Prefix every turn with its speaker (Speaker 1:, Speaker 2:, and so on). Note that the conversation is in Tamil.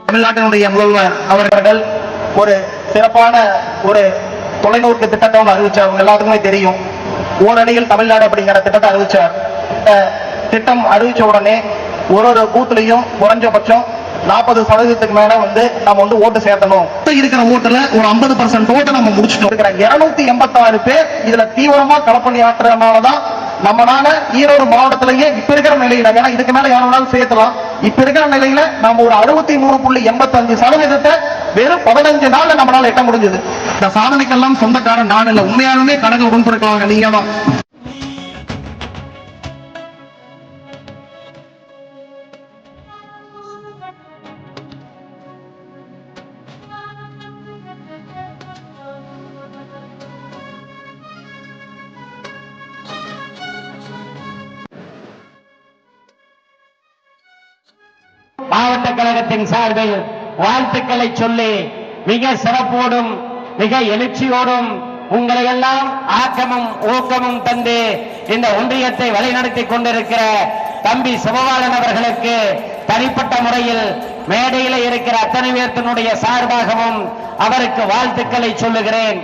Speaker 1: தமிழ்நாட்டினுடைய முதல்வர் அவர்கள் ஒரு சிறப்பான ஒரு தொலைநோக்கு திட்டத்தை அறிவிச்சார். எல்லாத்துக்குமே தெரியும், ஓரணியில் தமிழ்நாடு அப்படிங்கிற திட்டத்தை அறிவிச்சார். இந்த திட்டம் அறிவிச்ச உடனே ஒரு பூத்துலையும் குறைஞ்சபட்சம் 40% மேல நம்ம ஓட்டு சேர்த்தணும். இருக்கிற ஓட்டுல ஒரு 50% ஓட்டை நம்ம முடிச்சிட்டோம். 286 பேர் இதுல தீவிரமா களப்பணியாற்றுறதுனாலதான் நம்மளால ஈரோடு மாவட்டத்திலேயே இப்ப இருக்கிற நிலையில, ஏன்னா இதுக்கு மேல யாராலும் சேர்த்தலாம், இப்ப இருக்கிற நிலையில நம்ம ஒரு 63.85% வெறும் 15 நாள்ல நம்மளால எட்ட முடிஞ்சது. இந்த சாதனைக்கெல்லாம் சொந்தக்காரன் நான் இல்ல, உண்மையாலுமே கழக உடன்பிறக்காக நீங்க தான்.
Speaker 2: மாவட்ட கழகத்தின் சார்பில் வாழ்த்துக்களை சொல்லி மிக சிறப்போடும் மிக எழுச்சியோடும் உங்களை எல்லாம் ஆக்கமும் ஊக்கமும் தந்து இந்த ஒன்றியத்தை வழிநடத்தி கொண்டிருக்கிற தம்பி சிவபாலன் அவர்களுக்கு தனிப்பட்ட முறையில் மேடையில் இருக்கிற அத்தனை பேர்த்தினுடைய சார்பாகவும் அவருக்கு வாழ்த்துக்களை சொல்லுகிறேன்.